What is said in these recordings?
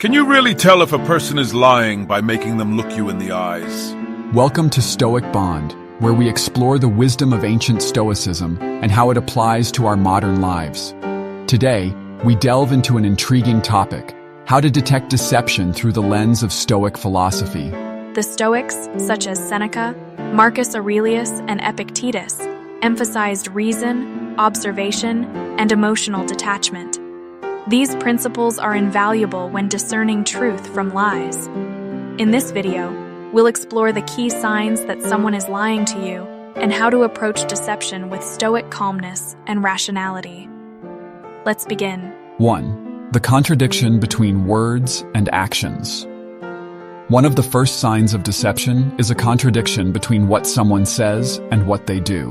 Can you really tell if a person is lying by making them look you in the eyes? Welcome to Stoic Bond, where we explore the wisdom of ancient Stoicism and how it applies to our modern lives. Today, we delve into an intriguing topic: how to detect deception through the lens of Stoic philosophy. The Stoics, such as Seneca, Marcus Aurelius, and Epictetus, emphasized reason, observation, and emotional detachment. These principles are invaluable when discerning truth from lies. In this video, we'll explore the key signs that someone is lying to you and how to approach deception with Stoic calmness and rationality. Let's begin. 1. The contradiction between words and actions. One of the first signs of deception is a contradiction between what someone says and what they do.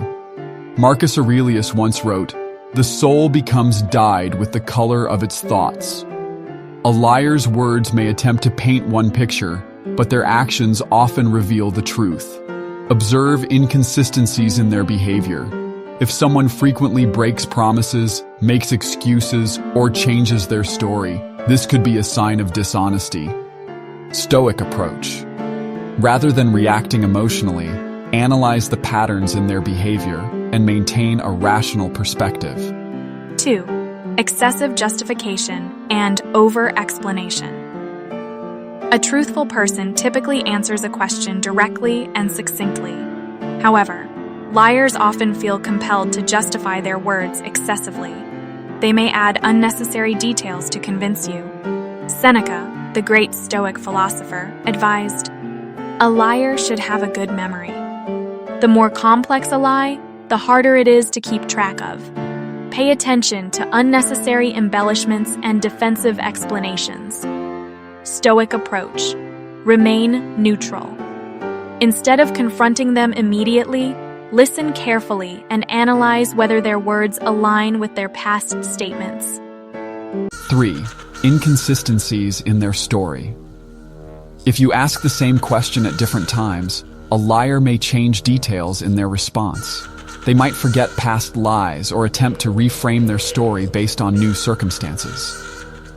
Marcus Aurelius once wrote, "The soul becomes dyed with the color of its thoughts." A liar's words may attempt to paint one picture, but their actions often reveal the truth. Observe inconsistencies in their behavior. If someone frequently breaks promises, makes excuses, or changes their story, this could be a sign of dishonesty. Stoic approach. Rather than reacting emotionally, analyze the patterns in their behavior and maintain a rational perspective. 2. Excessive justification and over-explanation. A truthful person typically answers a question directly and succinctly. However, liars often feel compelled to justify their words excessively. They may add unnecessary details to convince you. Seneca, the great Stoic philosopher, advised, "A liar should have a good memory." The more complex a lie, the harder it is to keep track of. Pay attention to unnecessary embellishments and defensive explanations. Stoic approach. Remain neutral. Instead of confronting them immediately, listen carefully and analyze whether their words align with their past statements. 3. Inconsistencies in their story. If you ask the same question at different times, a liar may change details in their response. They might forget past lies or attempt to reframe their story based on new circumstances.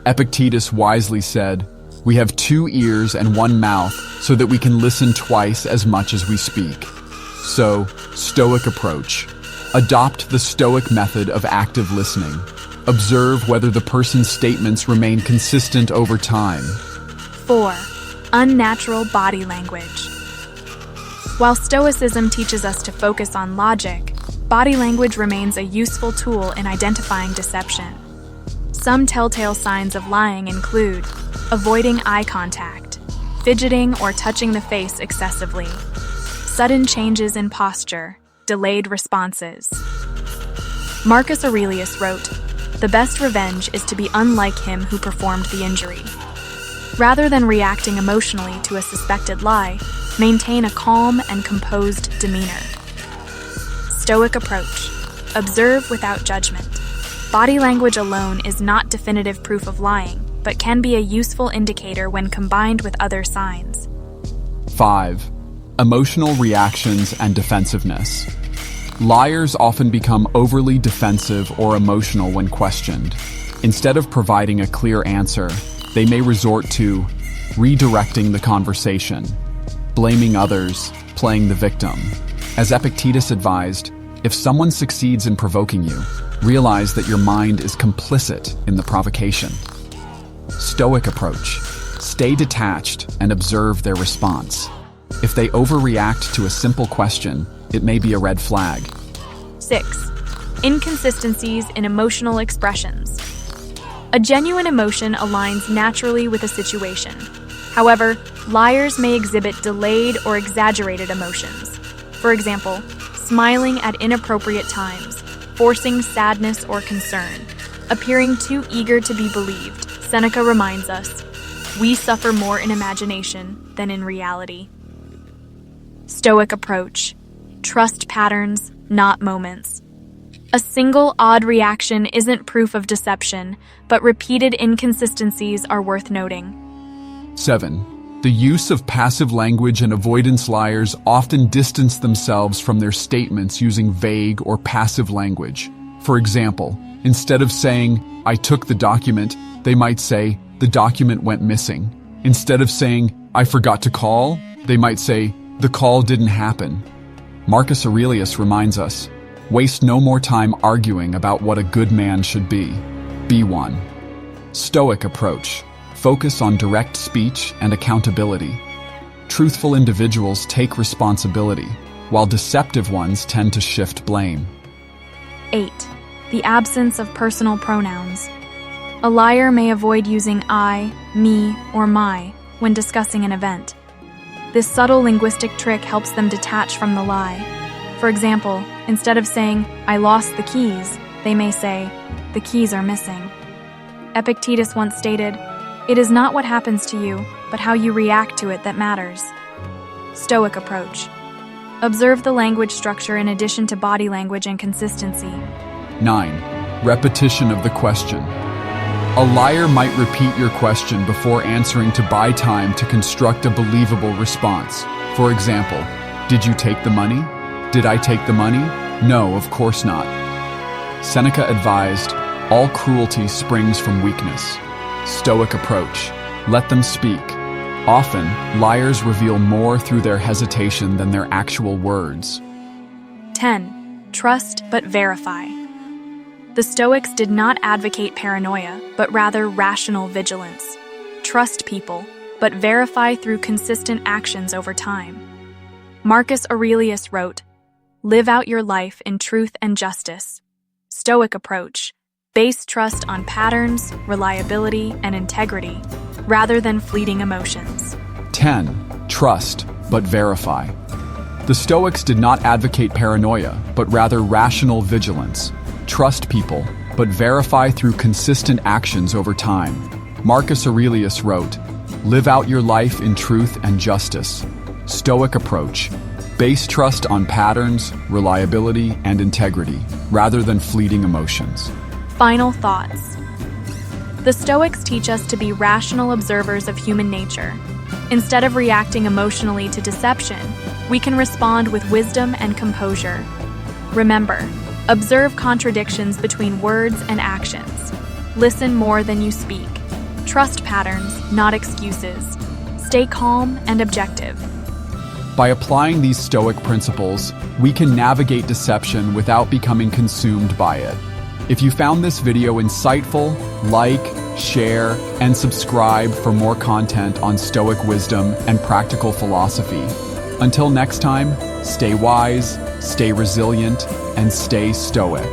Epictetus wisely said, "We have 2 ears and 1 mouth so that we can listen twice as much as we speak." So, Stoic approach. Adopt the Stoic method of active listening. Observe whether the person's statements remain consistent over time. 4. Unnatural body language. While Stoicism teaches us to focus on logic, body language remains a useful tool in identifying deception. Some telltale signs of lying include avoiding eye contact, fidgeting or touching the face excessively, sudden changes in posture, delayed responses. Marcus Aurelius wrote, "The best revenge is to be unlike him who performed the injury." Rather than reacting emotionally to a suspected lie, maintain a calm and composed demeanor. Stoic approach. Observe without judgment. Body language alone is not definitive proof of lying, but can be a useful indicator when combined with other signs. 5. Emotional reactions and defensiveness. Liars often become overly defensive or emotional when questioned. Instead of providing a clear answer, they may resort to redirecting the conversation, blaming others, playing the victim. As Epictetus advised, if someone succeeds in provoking you, realize that your mind is complicit in the provocation. Stoic approach. Stay detached and observe their response. If they overreact to a simple question, it may be a red flag. 6. Inconsistencies in emotional expressions. A genuine emotion aligns naturally with a situation. However, liars may exhibit delayed or exaggerated emotions. For example, smiling at inappropriate times, forcing sadness or concern, appearing too eager to be believed. Seneca reminds us, "We suffer more in imagination than in reality." Stoic approach. Trust patterns, not moments. A single odd reaction isn't proof of deception, but repeated inconsistencies are worth noting. 7. The use of passive language and avoidance. Liars often distance themselves from their statements using vague or passive language. For example, Instead of saying, "I took the document," they might say, "The document went missing." Instead of saying, "I forgot to call," they might say, "The call didn't happen." Marcus Aurelius reminds us, waste no more time arguing about what a good man should be. Be one. Stoic approach. Focus on direct speech and accountability. Truthful individuals take responsibility, while deceptive ones tend to shift blame. 8. The absence of personal pronouns. A liar may avoid using I, me, or my when discussing an event. This subtle linguistic trick helps them detach from the lie. For example, instead of saying, "I lost the keys," they may say, "The keys are missing." Epictetus once stated, "It is not what happens to you, but how you react to it that matters." Stoic approach. Observe the language structure in addition to body language and consistency. 9. Repetition of the question. A liar might repeat your question before answering to buy time to construct a believable response. For example, "Did you take the money?" "Did I take the money?" "No, of course not." Seneca advised, "All cruelty springs from weakness." Stoic approach. Let them speak. Often, liars reveal more through their hesitation than their actual words. 10. Trust but verify. The Stoics did not advocate paranoia, but rather rational vigilance. Trust people, but verify through consistent actions over time. Marcus Aurelius wrote, "Live out your life in truth and justice." Stoic approach. Base trust on patterns, reliability, and integrity, rather than fleeting emotions. 10. Trust but verify. The Stoics did not advocate paranoia, but rather rational vigilance. Trust people, but verify through consistent actions over time. Marcus Aurelius wrote, "Live out your life in truth and justice." Stoic approach. Base trust on patterns, reliability, and integrity, rather than fleeting emotions. Final thoughts. The Stoics teach us to be rational observers of human nature. Instead of reacting emotionally to deception, we can respond with wisdom and composure. Remember, observe contradictions between words and actions. Listen more than you speak. Trust patterns, not excuses. Stay calm and objective. By applying these Stoic principles, we can navigate deception without becoming consumed by it. If you found this video insightful, like, share, and subscribe for more content on Stoic wisdom and practical philosophy. Until next time, stay wise, stay resilient, and stay Stoic.